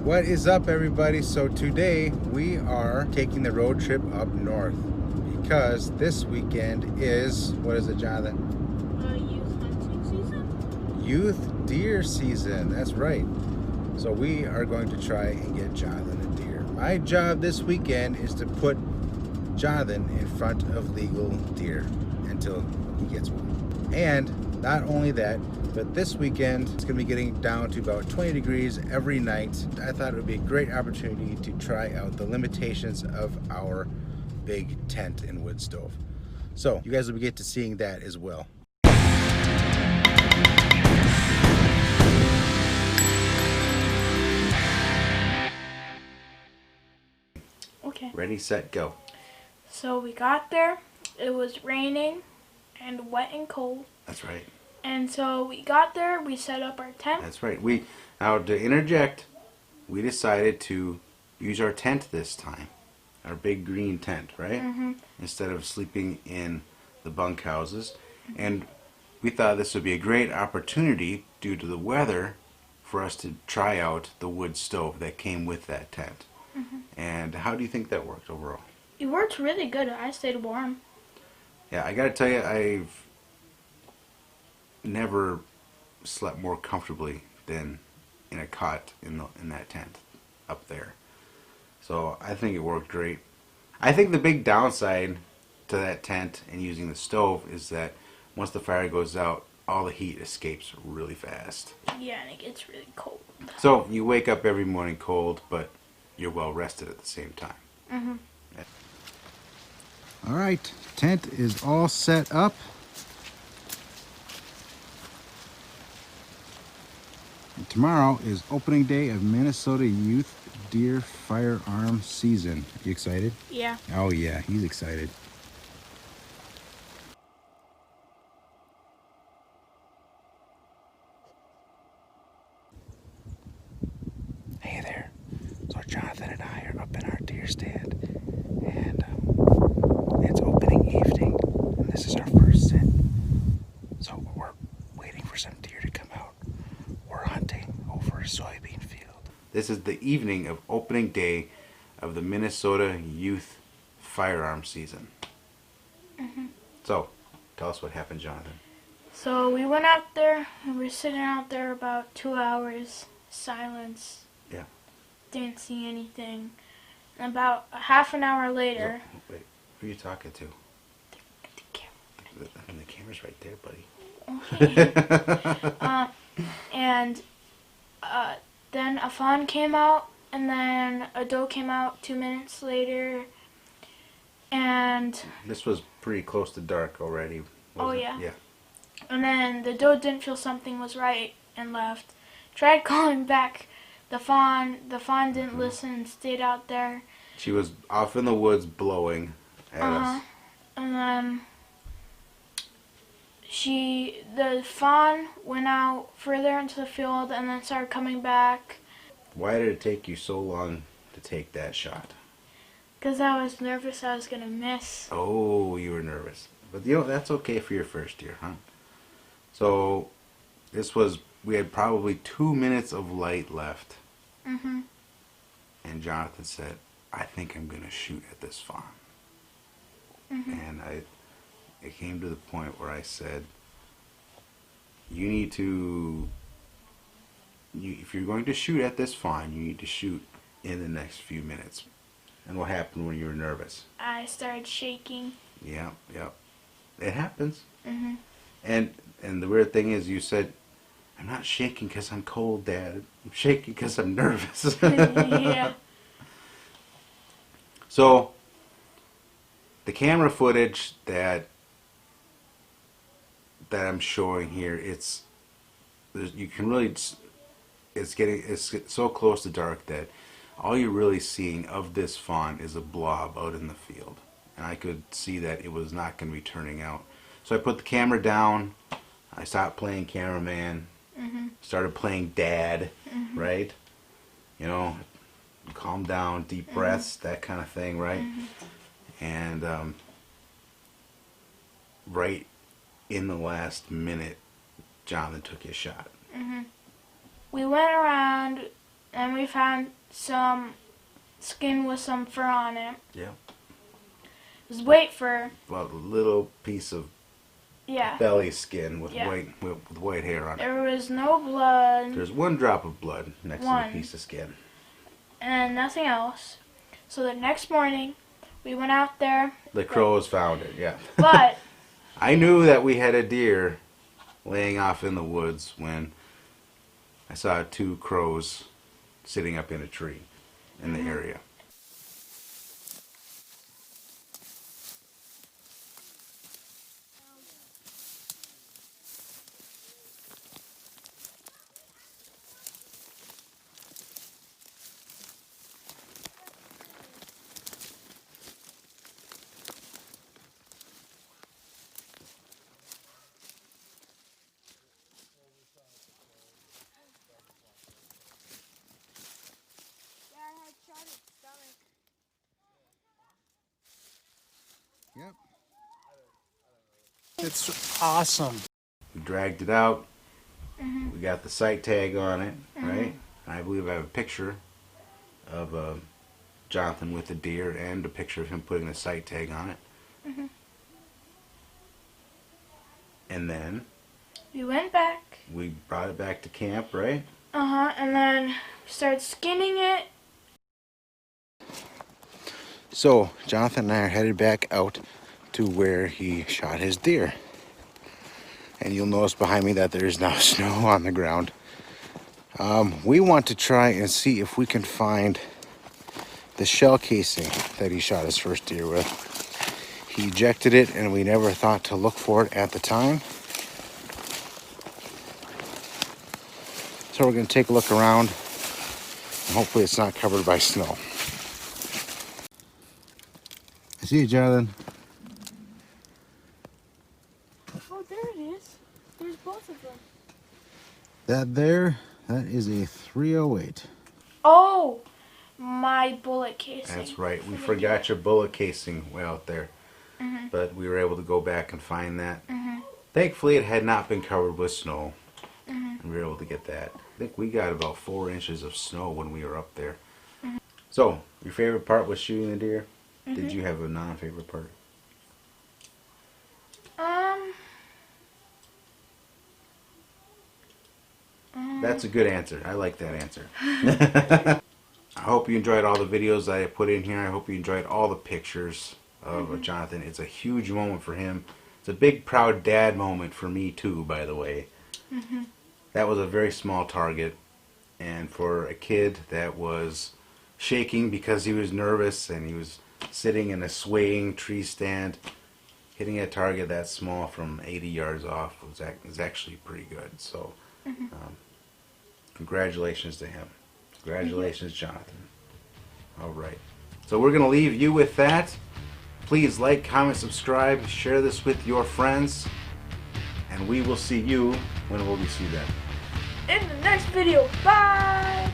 What is up, everybody? So today we are taking the road trip up north because this weekend is, what is it, Jonathan? Youth hunting season? Youth deer season. That's right. So we are going to try and get Jonathan a deer. My job this weekend is to put Jonathan in front of legal deer until he gets one. And not only that, but this weekend it's going to be getting down to about 20 degrees every night. I thought it would be a great opportunity to try out the limitations of our big tent and wood stove. So you guys will get to seeing that as well. Okay. Ready, set, go. So we got there. It was raining and wet and cold. That's right. And so we got there. We set up our tent. That's right. Now to interject, we decided to use our tent this time. Our big green tent, right? Mm-hmm. Instead of sleeping in the bunkhouses. And we thought this would be a great opportunity due to the weather for us to try out the wood stove that came with that tent. Mm-hmm. And how do you think that worked overall? It worked really good. I stayed warm. Yeah, I gotta tell you, I've never slept more comfortably than in a cot in that tent up there. So I think it worked great. I think the big downside to that tent and using the stove is that once the fire goes out, all the heat escapes really fast. Yeah, and it gets really cold. So you wake up every morning cold, but you're well rested at the same time. Mm-hmm. All right, tent is all set up. And tomorrow is opening day of Minnesota Youth Deer Firearm season. You excited? Yeah. Oh yeah, he's excited. Hey there. So Jonathan and I are up in our deer stand, and it's opening evening, and this is our first sit. So we're waiting for some deer to come out. We're hunting over a soybean field. This is the evening of opening day of the Minnesota Youth Firearm season. Mm-hmm. So, tell us what happened, Jonathan. So we went out there and we were sitting out there about 2 hours. Silence. Yeah. Didn't see anything. And about a half an hour later. Wait, who are you talking to? The camera. The camera's right there, buddy. Okay. And then a fawn came out, and then a doe came out 2 minutes later, and This was pretty close to dark already. wasn't it? yeah. Yeah. And then the doe didn't feel something was right and left. Tried calling back the fawn. The fawn didn't listen and stayed out there. She was off in the woods blowing at us. And then the fawn went out further into the field and then started coming back. Why did it take you so long to take that shot? Because I was nervous I was going to miss. Oh, you were nervous. But that's okay for your first deer hunt. So we had probably 2 minutes of light left. Mm-hmm. And Jonathan said, I think I'm going to shoot at this fawn. Mm-hmm. And it came to the point where I said, you need to, if you're going to shoot at this fawn, you need to shoot in the next few minutes. And what happened when you were nervous? I started shaking. Yeah. It happens. Mm-hmm. And the weird thing is you said, I'm not shaking because I'm cold, Dad. I'm shaking because I'm nervous. Yeah. So, the camera footage that I'm showing here, you can really, it's so close to dark that all you're really seeing of this fawn is a blob out in the field. And I could see that it was not going to be turning out. So I put the camera down, I stopped playing cameraman, Mm-hmm. started playing dad, Mm-hmm. right? You know, calm down, deep breaths, that kind of thing, right? Mm-hmm. And right in the last minute, Jonathan took his shot. Mm-hmm. We went around and we found some skin with some fur on it. Yeah. It was white fur. Well, a little piece of belly skin with white hair on it. There was no blood. There's one drop of blood next to the piece of skin. And nothing else. So the next morning, we went out there. The crows found it, yeah. But I knew that we had a deer laying off in the woods when I saw 2 crows sitting up in a tree in the area. Yep. It's awesome. We dragged it out. We got the sight tag on it, right? I believe I have a picture of Jonathan with the deer and a picture of him putting the sight tag on it. And then we went back. We brought it back to camp, right? And then we started skinning it. So Jonathan and I are headed back out to where he shot his deer. And you'll notice behind me that there's now snow on the ground. We want to try and see if we can find the shell casing that he shot his first deer with. He ejected it and we never thought to look for it at the time. So we're going to take a look around and hopefully it's not covered by snow. I see you, Jonathan. Oh, there it is. There's both of them. That is a 308. Oh, my bullet casing. That's right. We forgot your bullet casing way out there. But we were able to go back and find that. Thankfully, it had not been covered with snow. And we were able to get that. I think we got about 4 inches of snow when we were up there. So, your favorite part was shooting the deer? Did you have a non-favorite part? That's a good answer. I like that answer. I hope you enjoyed all the videos I put in here. I hope you enjoyed all the pictures of Jonathan. It's a huge moment for him. It's a big, proud dad moment for me, too, by the way. That was a very small target. And for a kid that was shaking because he was nervous and he was sitting in a swaying tree stand, hitting a target that small from 80 yards off was actually pretty good. So, congratulations to him. Congratulations, Jonathan. All right. So we're going to leave you with that. Please like, comment, subscribe, share this with your friends, and we will see you when will we see them? In the next video. Bye!